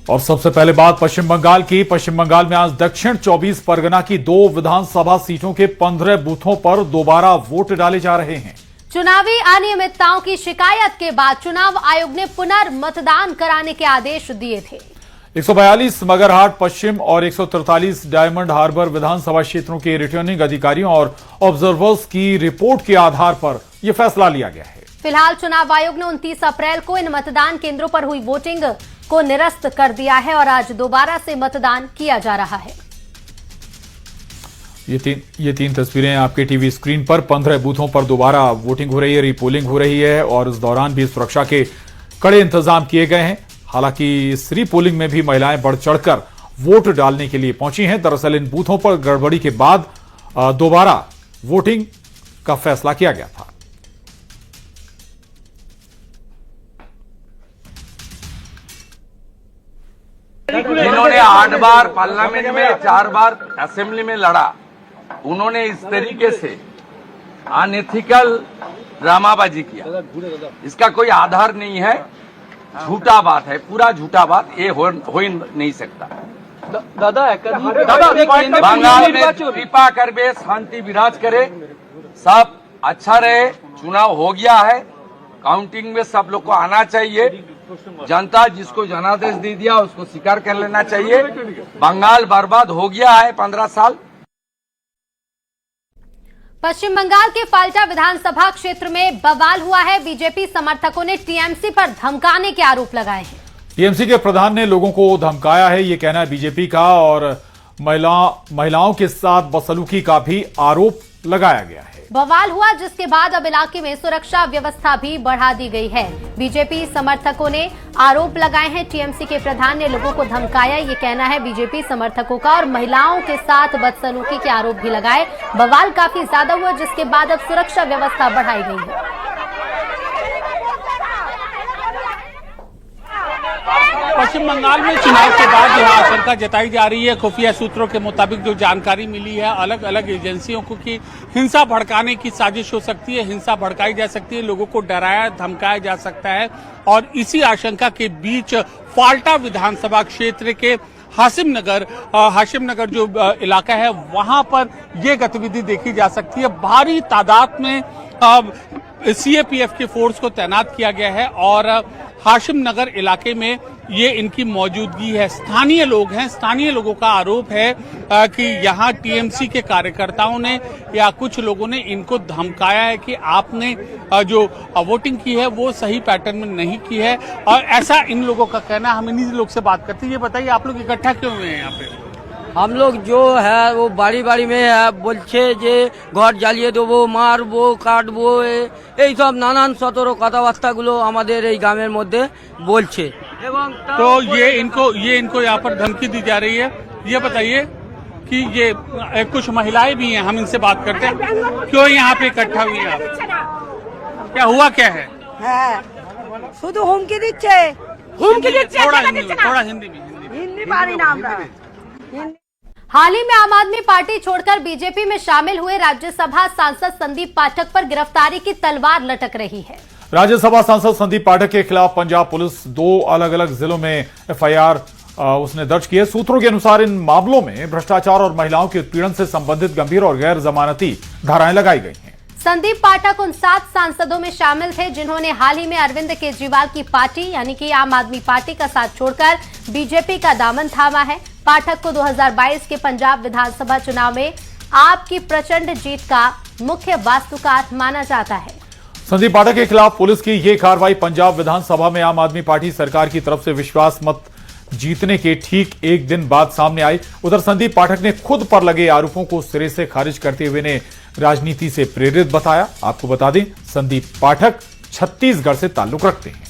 और सबसे पहले बात पश्चिम बंगाल की। पश्चिम बंगाल में आज दक्षिण 24 परगना की 2 विधानसभा सीटों के 15 बूथों पर दोबारा वोट डाले जा रहे हैं। चुनावी अनियमितताओं की शिकायत के बाद चुनाव आयोग ने पुनर्मतदान कराने के आदेश दिए थे। 142 मगरहाट पश्चिम और 143 डायमंड हार्बर विधानसभा क्षेत्रों के रिटर्निंग अधिकारियों और ऑब्जर्वर्स की रिपोर्ट के आधार पर यह फैसला लिया गया है। फिलहाल चुनाव आयोग ने 29 अप्रैल को इन मतदान केंद्रों पर हुई वोटिंग को निरस्त कर दिया है और आज दोबारा से मतदान किया जा रहा है। ये तीन तस्वीरें आपके टीवी स्क्रीन पर। 15 बूथों पर दोबारा वोटिंग हो रही है, रीपोलिंग हो रही है और इस दौरान भी सुरक्षा के कड़े इंतजाम किए गए हैं। हालांकि इस रीपोलिंग में भी महिलाएं बढ़ चढ़कर वोट डालने के लिए पहुंची हैं। दरअसल इन बूथों पर गड़बड़ी के बाद दोबारा वोटिंग का फैसला किया गया था। जिन्होंने 8 बार पार्लियामेंट में, 4 बार असेंबली में लड़ा, उन्होंने इस तरीके से अनएथिकल ड्रामाबाजी किया। इसका कोई आधार नहीं है, झूठा बात है, पूरा झूठा बात। ये हो ही नहीं सकता। बंगाल में कृपा कर शांति विराज करे, सब अच्छा रहे। चुनाव हो गया है, काउंटिंग में सब लोग को आना चाहिए। जनता जिसको जनादेश दे दिया उसको स्वीकार कर लेना चाहिए। बंगाल बर्बाद हो गया है 15 साल। पश्चिम बंगाल के फाल्टा विधानसभा क्षेत्र में बवाल हुआ है। बीजेपी समर्थकों ने टीएमसी पर धमकाने के आरोप लगाए हैं। टीएमसी के प्रधान ने लोगों को धमकाया है, ये कहना है बीजेपी का, और महिलाओं के साथ बदसलूकी का भी आरोप लगाया गया है। बवाल हुआ जिसके बाद अब इलाके में सुरक्षा व्यवस्था भी बढ़ा दी गई है। बीजेपी समर्थकों ने आरोप लगाए हैं। टीएमसी के प्रधान ने लोगों को धमकाया, ये कहना है बीजेपी समर्थकों का, और महिलाओं के साथ बदसलूकी के आरोप भी लगाए। बवाल काफी ज्यादा हुआ जिसके बाद अब सुरक्षा व्यवस्था बढ़ाई गई है। पश्चिम बंगाल में चुनाव के बाद जो आशंका जताई जा रही है, खुफिया सूत्रों के मुताबिक जो जानकारी मिली है अलग अलग एजेंसियों को, कि हिंसा भड़काने की साजिश हो सकती है, हिंसा भड़काई जा सकती है, लोगों को डराया धमकाया जा सकता है। और इसी आशंका के बीच फाल्टा विधानसभा क्षेत्र के हाशिम नगर जो इलाका है वहां पर यह गतिविधि देखी जा सकती है। भारी तादाद में सीएपीएफ के फोर्स को तैनात किया गया है और हाशिम नगर इलाके में ये इनकी मौजूदगी है। स्थानीय लोग हैं, स्थानीय लोगों का आरोप है कि यहाँ टीएमसी के कार्यकर्ताओं ने या कुछ लोगों ने इनको धमकाया है कि आपने जो वोटिंग की है वो सही पैटर्न में नहीं की है, और ऐसा इन लोगों का कहना। हम इन्हीं लोग से बात करते हैं। ये बताइए आप लोग इकट्ठा क्यों हुए हैं यहाँ पे? हम लोग जो है वो बाड़ी बाड़ी में है, बोलছে যে ঘর জ্বালিয়ে দেবো, মারবো, কাটবো, এই সব নানান সতেরো কথাবার্তাগুলো আমাদের এই গ্রামের মধ্যে বলছে। तो ये इनको यहाँ पर धमकी दी जा रही है। ये बताइए कि ये कुछ महिलाएं भी हैं, हम इनसे बात करते हैं। क्यों यहाँ पे इकट्ठा हुई हैं आप? क्या हुआ क्या है? শুধু হুমকি দিচ্ছে, হুমকি দিচ্ছে। थोड़ा हिंदी में। হিন্দি পারি না আমরা। हाल ही में आम आदमी पार्टी छोड़कर बीजेपी में शामिल हुए राज्यसभा सांसद संदीप पाठक पर गिरफ्तारी की तलवार लटक रही है। राज्यसभा सांसद संदीप पाठक के खिलाफ पंजाब पुलिस 2 अलग अलग जिलों में एफआईआर उसने दर्ज की है। सूत्रों के अनुसार इन मामलों में भ्रष्टाचार और महिलाओं के उत्पीड़न से संबंधित गंभीर और गैर जमानती धाराएं लगाई गई हैं। संदीप पाठक उन 7 सांसदों में शामिल थे जिन्होंने हाल ही में अरविंद केजरीवाल की पार्टी यानी कि आम आदमी पार्टी का साथ छोड़कर बीजेपी का दामन थामा है। पाठक को 2022 के पंजाब विधानसभा चुनाव में आपकी प्रचंड जीत का मुख्य वास्तुकार माना जाता है। संदीप पाठक के खिलाफ पुलिस की यह कार्रवाई पंजाब विधानसभा में आम आदमी पार्टी सरकार की तरफ से विश्वास मत जीतने के ठीक एक दिन बाद सामने आई। उधर संदीप पाठक ने खुद पर लगे आरोपों को सिरे से खारिज करते हुए ने राजनीति से प्रेरित बताया। आपको बता दें, संदीप पाठक छत्तीसगढ़ से ताल्लुक रखते हैं।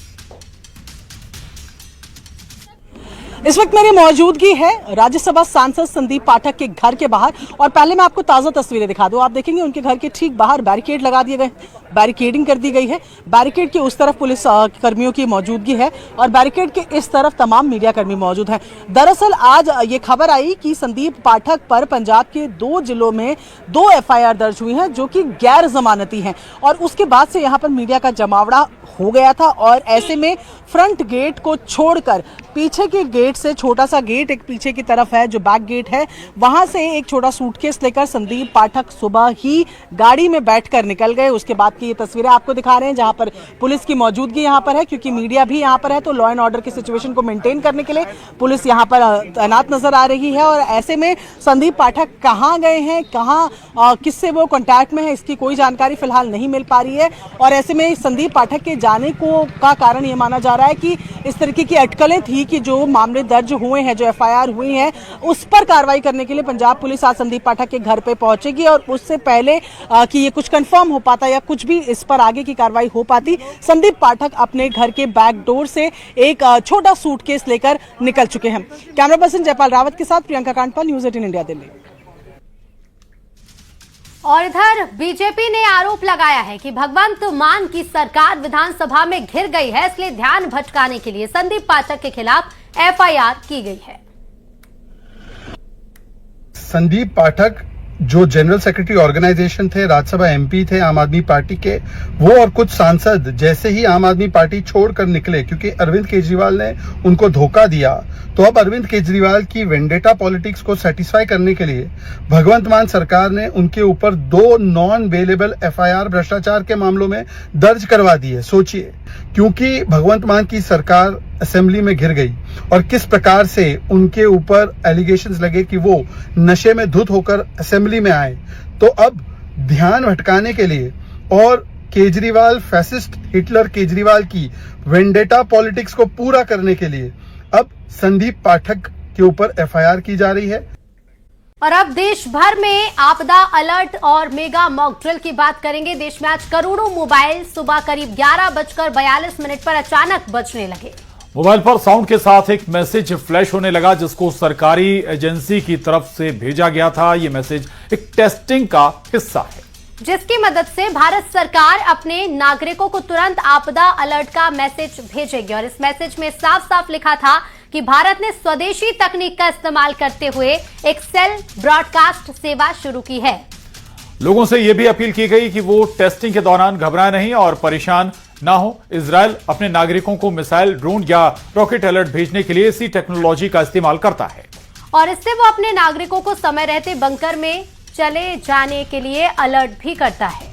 इस वक्त मेरी मौजूदगी है राज्यसभा सांसद संदीप पाठक के घर के बाहर, और पहले मैं आपको ताज़ा तस्वीरें दिखा दूं। आप देखेंगे उनके घर के ठीक बाहर बैरिकेड लगा दिए गए, बैरिकेडिंग कर दी गई है। बैरिकेड के उस तरफ पुलिस कर्मियों की मौजूदगी है और बैरिकेड के इस तरफ तमाम मीडिया कर्मी मौजूद हैं। दरअसल आज ये खबर आई कि संदीप पाठक पर पंजाब के 2 जिलों में 2 एफआईआर दर्ज हुई हैं जो कि गैर जमानती हैं, और उसके बाद से यहाँ पर मीडिया का जमावड़ा हो गया था और ऐसे में फ्रंट गेट को छोड़कर पीछे के गेट से, छोटा सा गेट एक पीछे की तरफ है जो बैक गेट है, वहां से एक छोटा सूटकेस लेकर संदीप पाठक सुबह ही गाड़ी में बैठकर निकल गए। उसके बाद की ये तस्वीरें आपको दिखा रहे हैं जहां पर पुलिस की मौजूदगी यहां पर है, क्योंकि मीडिया भी यहां पर है, तो लॉ एंड ऑर्डर की सिचुएशन को मेंटेन करने के लिए पुलिस यहां पर तैनात नजर आ रही है। और ऐसे में संदीप पाठक कहां गए हैं, कहां किससे वो कांटेक्ट में है, इसकी कोई जानकारी फिलहाल नहीं मिल पा रही है। और ऐसे में संदीप पाठक के जाने का कारण ये माना जा रहा है कि इस तरीके की अटकलें थी कि जो मामले दर्ज हुए हैं, जो एफआईआर हुई है, उस पर कार्रवाई करने के लिए पंजाब पुलिस आज संदीप पाठक के घर पे पहुंचेगी। और उससे पहले कि ये कुछ कंफर्म हो पाता या कुछ भी इस पर आगे की कार्रवाई हो पाती, संदीप पाठक अपने घर के बैक डोर से एक छोटा सूटकेस लेकर निकल चुके हैं। कैमरा पर्सन जयपाल रावत के साथ प्रियंका कांडपाल, न्यूज़ 18 इंडिया, दिल्ली। और इधर बीजेपी ने आरोप लगाया है कि भगवंत मान की सरकार विधानसभा में घिर गई है, इसलिए ध्यान भटकाने के लिए संदीप पाठक के खिलाफ एफआईआर की गई है। संदीप पाठक जो जनरल सेक्रेटरी ऑर्गेनाइजेशन थे, राज्यसभा एमपी थे आम आदमी पार्टी के, वो और कुछ सांसद जैसे ही आम आदमी पार्टी छोड़कर निकले क्योंकि अरविंद केजरीवाल ने उनको धोखा दिया, तो अब अरविंद केजरीवाल की वेंडेटा पॉलिटिक्स को सेटिस्फाई करने के लिए भगवंत मान सरकार ने उनके ऊपर 2 नॉन बेलेबल एफआईआर भ्रष्टाचार के मामलों में दर्ज करवा दी है। सोचिए, क्योंकि भगवंत मान की सरकार असेंबली में घिर गई और किस प्रकार से उनके ऊपर एलिगेशंस लगे कि वो नशे में धुत होकर असेंबली में आए, तो अब ध्यान भटकाने के लिए और केजरीवाल फैसिस्ट हिटलर केजरीवाल की वेंडेटा पॉलिटिक्स को पूरा करने के लिए अब संदीप पाठक के ऊपर एफआईआर की जा रही है। और अब देश भर में आपदा अलर्ट और मेगा मॉक ड्रिल की बात करेंगे। देश में आज करोड़ों मोबाइल सुबह करीब 11:42 पर अचानक बजने लगे। मोबाइल पर साउंड के साथ एक मैसेज फ्लैश होने लगा जिसको सरकारी एजेंसी की तरफ से भेजा गया था। ये मैसेज एक टेस्टिंग का हिस्सा है जिसकी मदद से भारत सरकार अपने नागरिकों को तुरंत आपदा अलर्ट का मैसेज भेजेगी। और इस मैसेज में साफ साफ लिखा था कि भारत ने स्वदेशी तकनीक का इस्तेमाल करते हुए एक सेल ब्रॉडकास्ट सेवा शुरू की है। लोगों से यह भी अपील की गई कि वो टेस्टिंग के दौरान घबराए नहीं और परेशान ना हो। इजरायल अपने नागरिकों को मिसाइल, ड्रोन या रॉकेट अलर्ट भेजने के लिए इसी टेक्नोलॉजी का इस्तेमाल करता है और इससे वो अपने नागरिकों को समय रहते बंकर में चले जाने के लिए अलर्ट भी करता है।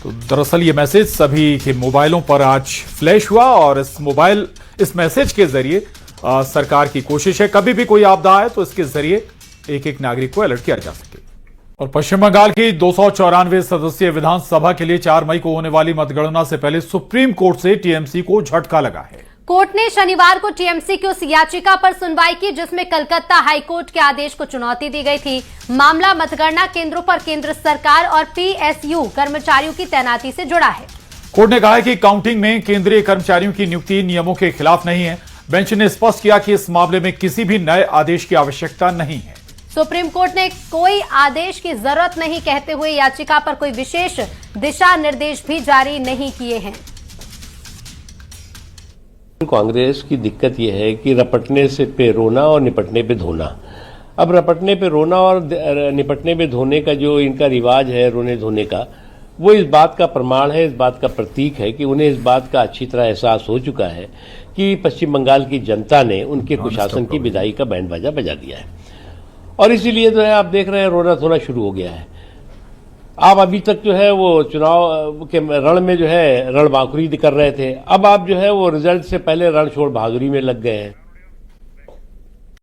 तो दरअसल ये मैसेज सभी के मोबाइलों पर आज फ्लैश हुआ और इस मैसेज के जरिए सरकार की कोशिश है कभी भी कोई आपदा आए तो इसके जरिए एक एक नागरिक को अलर्ट किया जा सके। और पश्चिम बंगाल की 294 सदस्यीय विधानसभा के लिए 4 मई को होने वाली मतगणना से पहले सुप्रीम कोर्ट से टीएमसी को झटका लगा है। कोर्ट ने शनिवार को टीएमसी की उस याचिका पर सुनवाई की जिसमें कलकत्ता हाईकोर्ट के आदेश को चुनौती दी गई थी। मामला मतगणना केंद्रों पर केंद्र सरकार और पीएसयू कर्मचारियों की तैनाती से जुड़ा है। कोर्ट ने कहा है कि काउंटिंग में केंद्रीय कर्मचारियों की नियुक्ति नियमों के खिलाफ नहीं है। बेंच ने स्पष्ट किया कि इस मामले में किसी भी नए आदेश की आवश्यकता नहीं है। सुप्रीम कोर्ट ने कोई आदेश की जरूरत नहीं कहते हुए याचिका पर कोई विशेष दिशा निर्देश भी जारी नहीं किए हैं। कांग्रेस की दिक्कत यह है कि रपटने से पे रोना और निपटने पे धोना। अब रपटने पे रोना और निपटने पे धोने का जो इनका रिवाज है, रोने धोने का, वो इस बात का प्रमाण है, इस बात का प्रतीक है कि उन्हें इस बात का अच्छी तरह एहसास हो चुका है कि पश्चिम बंगाल की जनता ने उनके कुशासन की विदाई का बैंड बाजा बजा दिया है और इसीलिए जो है आप देख रहे हैं रोना धोना शुरू हो गया है। आप अभी तक जो है वो चुनाव के रण में जो है रणबांकुरी कर रहे थे, अब आप जो है वो रिजल्ट से पहले रण छोड़ बहादुरी में लग गए हैं।